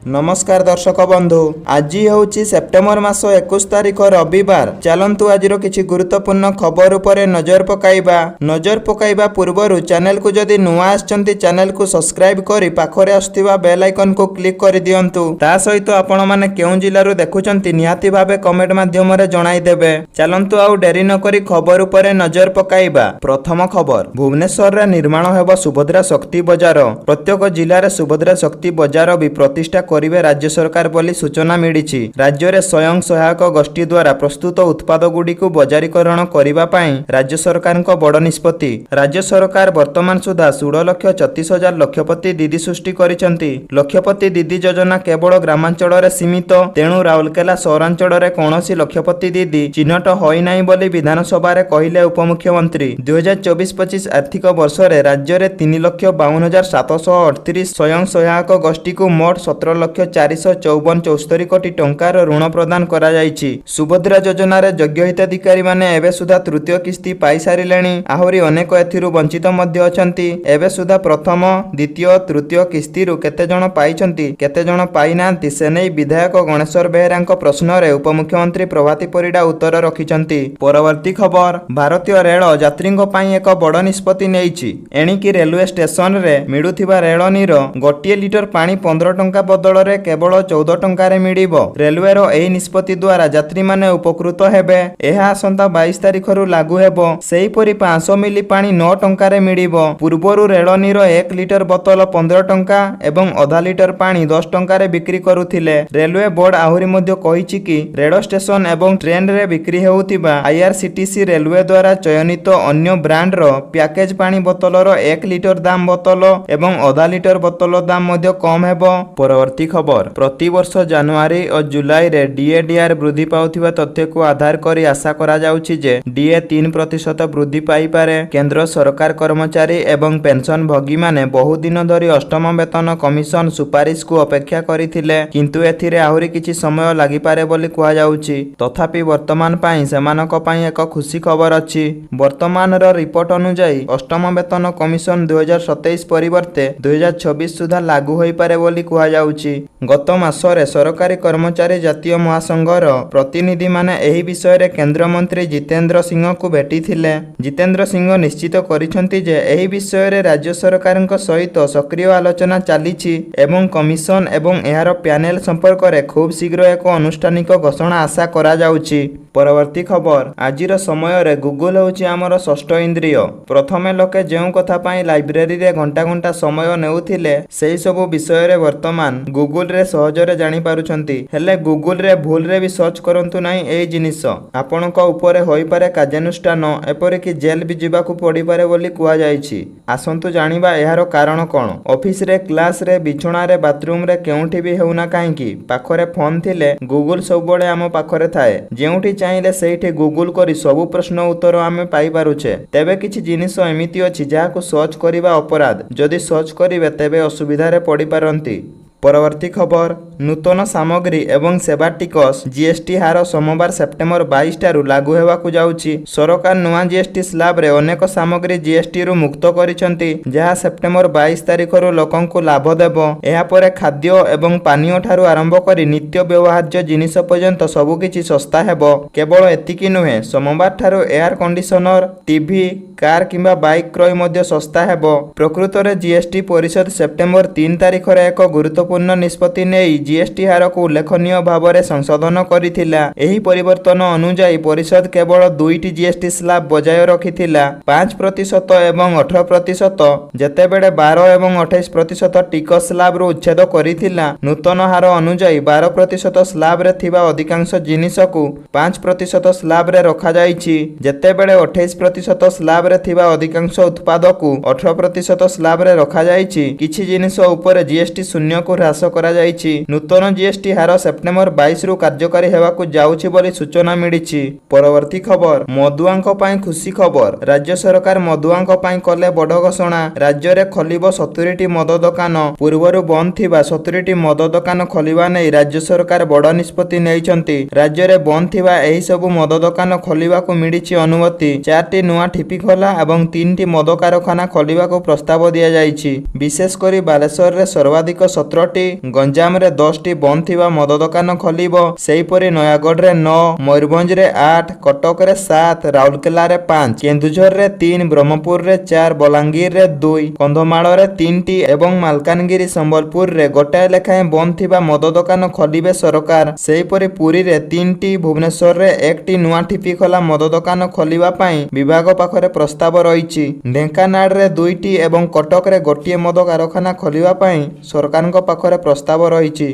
नमस्कार दर्शक बंधु, आज हूँ सेप्टेम्बर मास 21 तारिख रविवार। चलतु आज किसी गुरुत्वपूर्ण खबर उपरे नजर पकाइबा पूर्व चैनल को जदि नुआ आछंती चैनल को सब्सक्राइब करी पाखरे आसुथिबा बेल आइकन को क्लिक कर दियंतु। ता सहित आपण माने केउ जिल्लारु देखुचंती निहाती भाबे कमेंट माध्यम रे जणाई देबे। चलंतु आउ डेरी न करी खबर उपरे नजर पकाइबा। प्रथम खबर, भुवनेश्वर रे निर्माण हेबो सुभद्रा शक्ति बजार। प्रत्येक जिल्ला रे सुभद्रा शक्ति बजार भी प्रतिष्ठा करिवे राज्य सरकार बोली सूचना मिलिछि। राज्य रे स्वयं सहायक गोष्ठी द्वारा प्रस्तुत उत्पाद गुडी को बजारीकरण करिबा पई राज्य सरकार को बड़ निष्पत्ति। राज्य सरकार वर्तमान सुधा 16,36,000 लक्षपति दीदी सृष्टि करिसंती। लक्षपति दीदी योजना केवल ग्रामांचल रे सीमित, तेणु राउरकेला सहरांचल रे कोनोसी लक्षपति दीदी चिन्हट होई नाही बोली विधानसभा रे कहिले उपमुख्यमंत्री। 2024-25 आर्थिक वर्ष रे राज्य रे 3,52,738 स्वयं सहायक गोष्ठी को मोट 17,454,74 कोटी टंकार ऋण प्रदान करा जायछि। सुभद्रा योजना रे योग्य हिताधिकारी माने एबे सुधा तृतीय किस्ती पाई सारिलेणी। आहुरी अनेक एथिरु वंचित मध्ये अछंती। एबे सुधा प्रथम, द्वितीय, तृतीय किस्ती रु केते जण पाइछंती, केते जण पाई नांती से नै विधायक गणेश्वर बेहेरांको प्रश्न रे उपमुख्यमंत्री प्रभाती परिडा उत्तर रखिछंती। परवर्ती खबर, भारतीय रेल यात्रींको पई एक बड़ निष्पत्ति नेइछि। एणिकी रेलवे स्टेशन रे मिडुथिबा रेलनीर गोटिए लिटर पानी 15 टंका बदल रे केवल 14 टंका मिलिबो। रेलवे रो एही निष्पत्ति द्वारा यात्री माने उपकृत हेबे। एहा आसंता 22 तारिख रु लागू हेबो। सेहीपरि 500 मिली पानी 9 टंका रे मिलिबो। पूर्वरु रेलनीर 1 लिटर बोतल 15 टंका एवं आधा लिटर पानी 10 टंका रे बिक्री करुथिले। रेलवे बोर्ड आहुरी मध्ये कहिछि कि रेल स्टेशन एवं ट्रेन रे बिक्री हेउथिबा आईआरसीटीसी रेलवे द्वारा चयनित अन्य ब्रांड रो पैकेज पानी बोतल रो 1 लिटर दाम बोतल एवं आधा लिटर बोतल दाम मध्ये कम हेबो। परवर्ती खबर, प्रति वर्ष जनवरी और जुलाई रे डीएडीआर वृद्धि पाउथिबा तथ्य को आधार करी आशा करा जाउछि जे डीए 3% वृद्धि पाई पारे। केंद्र सरकार कर्मचारी एवं पेंशन भोगी माने बहु दिन धरी अष्टम वेतन कमिशन सुपारिश को अपेक्षा करिथिले, किंतु एथिरे आहुरी किछि समय लागि पारे बोली कुहा जाउछि। तथापि वर्तमान पई सेमानक पई एक खुशी खबर अछि। वर्तमान रो रिपोर्ट अनुसार अष्टम वेतन कमिशन 2027 परिवर्ते 2026 सुधा लागू होई पारे बोली कुहा जाउछि। गत मासरे सरकारी कर्मचारी जातीय महासंघर प्रतिनिधि माने एही विषय रे केंद्र मंत्री जितेंद्र सिंह को भेटी थिले। जितेंद्र सिंह निश्चित करिसंती जे एही विषय रे राज्य सरकारक सहित सक्रिय आलोचना चालिछि एवं कमिशन एवं एहार पैनल संपर्क रे खूब शीघ्र एक अनुष्ठानिक घोषणा आशा करा जाउछि। परवर्ती खबर, आजिर समय रे गूगल होछि हमर षष्ठ इंद्रिय। प्रथमे लोके जेउ कथा पई लाइब्रेरी रे घंटा घंटा समय नेउथिले सेही सब विषय रे वर्तमान गूगल रे सहज रे जानि पारुछंती। हेले गूगल रे भूल रे भी सर्च करंतु नाही एई जिनिस। आपनक ऊपर होई पारे कार्यानुष्ठान, एपरे कि जेल भी जिबाकू पड़ी पारे बोली कुहा जायछि। आसंतु जानिबा एहार कारण कोन। ऑफिस रे, क्लास रे, बिछोना रे, बाथरूम रे केउठी भी हेउना काहेकि पाखरे फोन थिले गूगल सब बळे आम पाखरे थाए। जेउठी चाहिले सेठी गूगल करी सब प्रश्न उत्तर आमे पाई पारुछे। तेबे किछि जिनिस एमिति अछि जाहाकू सर्च करिबा अपराध। जदि सर्च करिवे तेबे असुविधा रे पड़ी पारंती। परवर्ती खबर, नूतन सामग्री एवं सेवा टिकस जीएसटी हार सोमवार सेप्टेम्बर 22 टारु लागू हेबाकू जाउछि। सरकार नुआ जीएसटी स्लैब रे अनेक सामग्री जीएसटी रु मुक्त करिसंती, जहा सेप्टेम्बर 22 तारिख रु लोकंकु लाभ देबो। एहा परे खाद्य एवं पानीय ठारु आरंभ करी नित्य व्यवहार्य जिनिस पर्यंत सबु किछि सस्ता हेबो। केवल एतिकी नुहे, सोमवार ठारु एयर कंडीशनर, टीवी, कार किंबा बाइक क्रय मध्ये सस्ता हेबो। प्रकृत रे जीएसटी परिषद सेप्टेम्बर 3 तारिख रे एक गुरुत्वपूर्ण निष्पत्ति नेई जीएसटी हार को उल्लेखनीय भाव में संशोधन करिथिला। एही परिवर्तन अनुसार परिषद केवल 2टी जीएसटी स्लैब बजाय रखिथिला, 5% एवं 18%, जेतेबेले 12 एवं 28% टिकस स्लैब रो उच्छेद करिथिला। नूतन हार अनुसार 12% स्लैब रे थिबा अधिकांश जिनिस को 5% स्लैब रे रखा जाइछि, जेतेबेले 28% स्लैब रे थिबा अधिकांश उत्पाद को 18% स्लैब रे रखा जाइछि। किछि जिनिस ऊपर जीएसटी शून्य को ह्रास करा जाइछि। नूतन जीएसटी हार सेप्टेम्बर 22 रु कार्यकारी हेबाकू जाउछि बोली सूचना मिलिछि। परवर्ती खबर, मधुआंक पई खुशी खबर। राज्य सरकार मधुआंक पई कले बड़ घोषणा। राज्य रे खलिबो 70टी मद दुकान। पूर्वरु बंद थिबा 70टी मद दुकान खोलिबा नै राज्य सरकार बड़ निष्पत्ति नेइछंती। राज्य रे बंद थिबा एही सब मद दुकान खोलिबाकू मिलिछि अनुमति। 4टी नुआ ठिपी खोला एवं 3टी मद कारखाना खोलिबाकू प्रस्ताव दिया जाइछि। विशेष करी बालेश्वर रे सर्वाधिक 17 12ଟି, ଗଞ୍ଜାମରେ 10ଟି ବନ୍ଦ ଥିବା ମଦ ଦୋକାନ ଖୋଲିବ। ସେହିପରି ନୟାଗଡ଼ରେ 9, ମୟୂରଭଞ୍ଜରେ 8, କଟକରେ 7, ରାଉରକେଲାରେ 5, କେନ୍ଦୁଝରରେ 3, ବ୍ରହ୍ମପୁରରେ 4, ବଲାଙ୍ଗୀରରେ 2, କନ୍ଧମାଳରେ 3ଟି ଏବଂ ମାଲକାନଗିରି ସମ୍ବଲପୁରରେ ଗୋଟାଏ ଲେଖାଏଁ ବନ୍ଦ ଥିବା ମଦ ଦୋକାନ ଖୋଲିବେ ସରକାର। ସେହିପରି ପୁରୀରେ 3ଟି, ଭୁବନେଶ୍ୱରରେ 1ଟି ନୂଆ ଠିପିଖୋଲା ମଦ ଦୋକାନ ଖୋଲିବା ପାଇଁ ବିଭାଗ ପାଖରେ ପ୍ରସ୍ତାବ ରହିଛି। ଢେଙ୍କାନାଳରେ 2ଟି ଏବଂ କଟକରେ ଗୋଟିଏ ମଦ କାରଖାନା ଖୋଲିବା ପାଇଁ ସରକାରଙ୍କ ପାଖରେ ପ୍ରସ୍ତାବ ରହିଛି।